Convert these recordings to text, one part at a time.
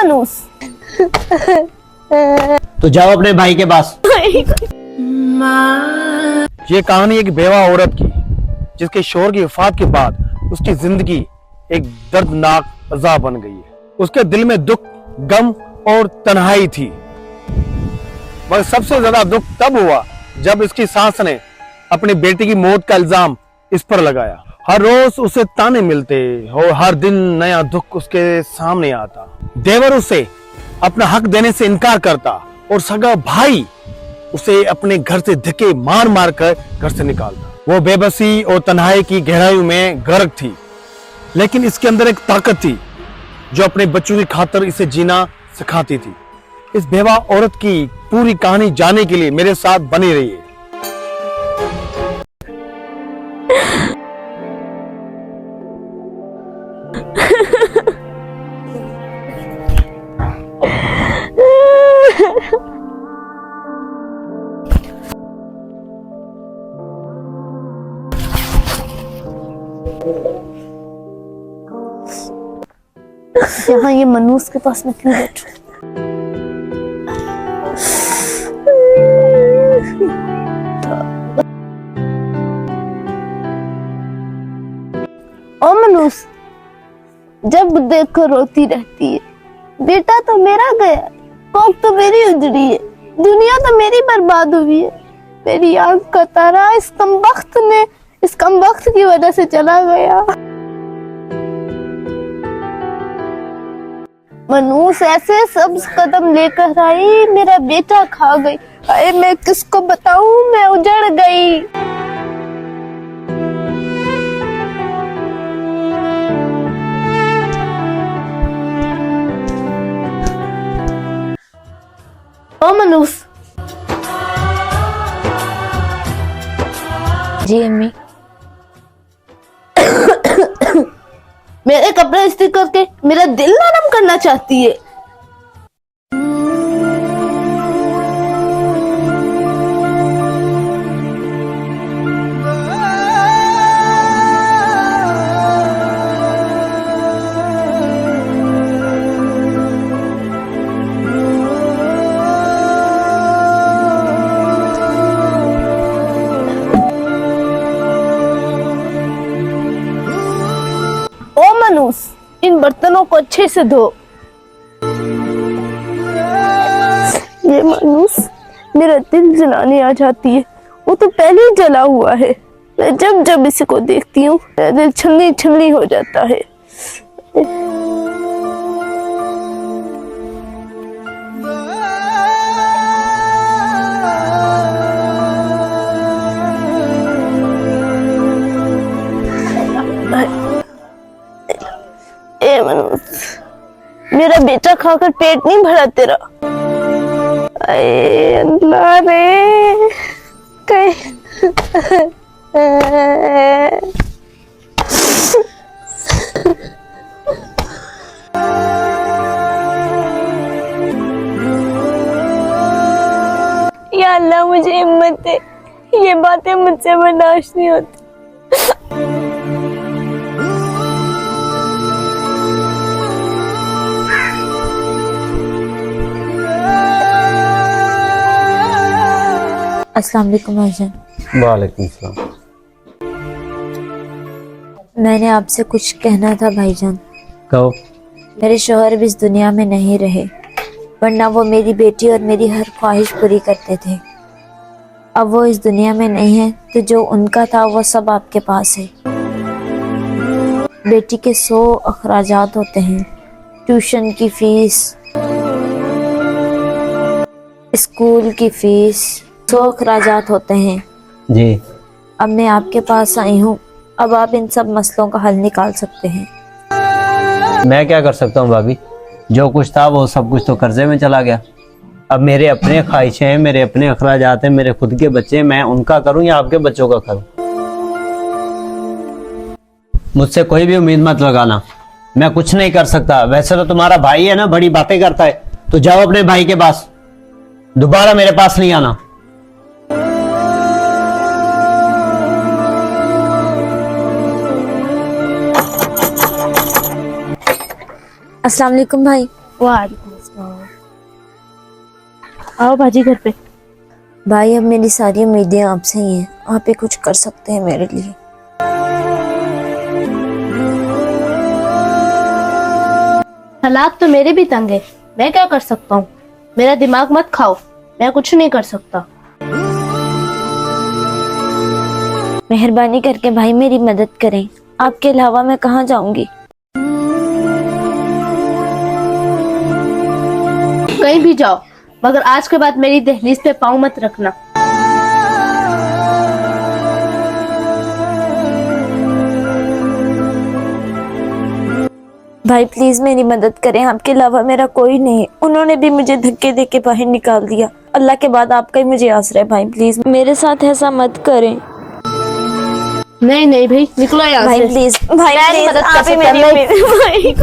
मनूस। तो जाओ अपने भाई के पास। ये कहानी एक बेवा औरत की, जिसके शौहर की वफात के बाद उसकी जिंदगी एक दर्दनाक अज़ाब बन गई है। उसके दिल में दुख, गम और तन्हाई थी। मगर सबसे ज्यादा दुख तब हुआ जब इसकी सास ने अपनी बेटी की मौत का इल्जाम इस पर लगाया। हर रोज उसे ताने मिलते और हर दिन नया दुख उसके सामने आता। देवर उसे अपना हक देने से इनकार करता और सगा भाई उसे अपने घर से धक्के मार मार कर घर से निकालता। वो बेबसी और तन्हाई की गहराइयों में गर्क थी, लेकिन इसके अंदर एक ताकत थी जो अपने बच्चों की खातिर इसे जीना सिखाती थी। इस बेवा औरत की पूरी कहानी जानने के लिए मेरे साथ बनी रहिए। यहाँ ये मनूस के पास मैं क्यों बैठूं? ओ मनूस, जब देखकर रोती रहती है। बेटा तो मेरा गया, कोख तो मेरी उजड़ी है, दुनिया तो मेरी बर्बाद हुई है। मेरी आंख का तारा इस कमबख्त की वजह से चला गया। मनूस ऐसे सब कदम लेकर आई, मेरा बेटा खा गई। अरे मैं किसको बताऊं, मैं उजड़ गई। ओ मनूस। जी अम्मी। मेरे कपड़े इस्त्री करके मेरा दिल नरम करना चाहती है। मनूस, इन बर्तनों को अच्छे से धो। ये मनूस, मेरा दिल जलाने आ जाती है। वो तो पहले ही जला हुआ है। मैं जब जब इसी को देखती हूँ मेरा दिल छलनी छलनी हो जाता है। मनूस, मेरा बेटा खाकर पेट नहीं भरा तेरा। अरे अल्लाह रे, या अल्लाह मुझे हिम्मत दे, ये बातें मुझसे बर्दाश्त नहीं होती। अस्सलाम वालेकुम भाईजान। वालेकुम सलाम। मैंने आपसे कुछ कहना था भाईजान। कहो। मेरे शौहर भी इस दुनिया में नहीं रहे, वरना वो मेरी बेटी और मेरी हर ख्वाहिश पूरी करते थे। अब वो इस दुनिया में नहीं है, तो जो उनका था वो सब आपके पास है। बेटी के 100 अखराजात होते हैं, ट्यूशन की फीस, स्कूल की फीस, 100 अखराजात होते हैं जी। अब मैं आपके पास आई हूँ, अब आप इन सब मसलों का हल निकाल सकते हैं। मैं क्या कर सकता हूँ भाभी, जो कुछ था वो सब कुछ तो कर्जे में चला गया। अब मेरे अपने ख्वाहिशें हैं, मेरे अपने अखराजात हैं, मेरे खुद के बच्चे हैं, मैं उनका करूँ या आपके बच्चों का करूँ? मुझसे कोई भी उम्मीद मत लगाना, मैं कुछ नहीं कर सकता। वैसे तो तुम्हारा भाई है ना, बड़ी बातें करता है, तो जाओ अपने भाई के पास, दोबारा मेरे पास नहीं आना। अस्सलाम वालेकुम भाई। वालेकुम अस्सलाम। आओ बाजी घर पे। भाई अब मेरी सारी उम्मीदें आपसे ही हैं, आप ही कुछ कर सकते हैं मेरे लिए। हालात तो मेरे भी तंग है, मैं क्या कर सकता हूँ? मेरा दिमाग मत खाओ, मैं कुछ नहीं कर सकता। मेहरबानी करके भाई मेरी मदद करें, आपके अलावा मैं कहाँ जाऊंगी? कहीं भी जाओ, मगर आज के बाद मेरी दहलीज पे पाँव मत रखना। भाई प्लीज मेरी मदद करें, आपके अलावा मेरा कोई नहीं। उन्होंने भी मुझे धक्के दे के बाहर निकाल दिया। अल्लाह के बाद आपका ही मुझे आसरा है। भाई प्लीज मेरे साथ ऐसा मत करें। नहीं नहीं भाई, निकलो यहाँ भाई से। प्लीज, भाई मैं नहीं प्लीज, मदद कर आप ही सकता, मेरी मैं- भाई।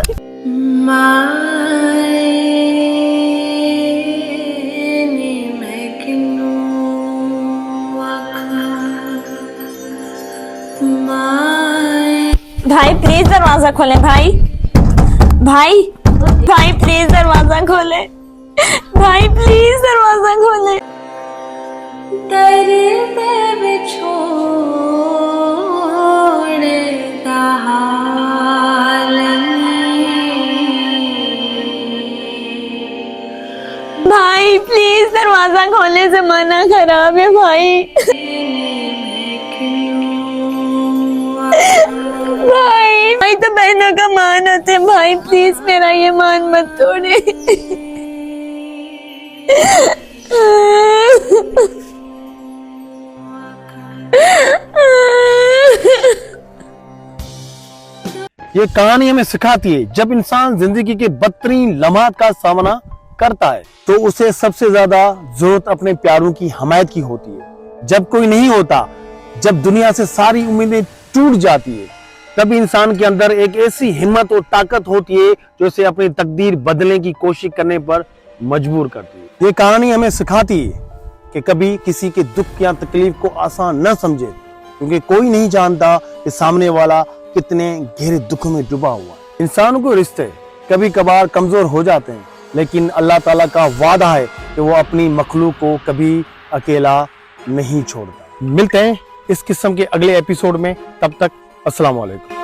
भाई प्लीज दरवाजा खोलें। भाई भाई भाई प्लीज दरवाजा खोलें। भाई प्लीज दरवाजा खोलें। भाई प्लीज दरवाजा खोलने से मना खराब है भाई। भाई भाई तो बहनों का मान होते हैं। भाई प्लीज मेरा ये मान मत तोड़े। ये कहानी हमें सिखाती है, जब इंसान जिंदगी के बदतरीन लम्हात का सामना करता है तो उसे सबसे ज्यादा जरूरत अपने प्यारों की हमायत की होती है। जब कोई नहीं होता, जब दुनिया से सारी उम्मीदें टूट जाती है, तब इंसान के अंदर एक ऐसी हिम्मत और ताकत होती है जो उसे अपनी तकदीर बदलने की कोशिश करने पर मजबूर करती है। ये कहानी हमें सिखाती है कि कभी किसी के दुख या तकलीफ को आसान न समझे, क्योंकि कोई नहीं जानता कि सामने वाला कितने गहरे दुखों में डूबा हुआ है। इंसानों के रिश्ते कभी कभार कमजोर हो जाते हैं, लेकिन अल्लाह ताला का वादा है कि वो अपनी मखलूक को कभी अकेला नहीं छोड़ता। मिलते हैं इस किस्म के अगले एपिसोड में, तब तक अस्सलाम वालेकुम।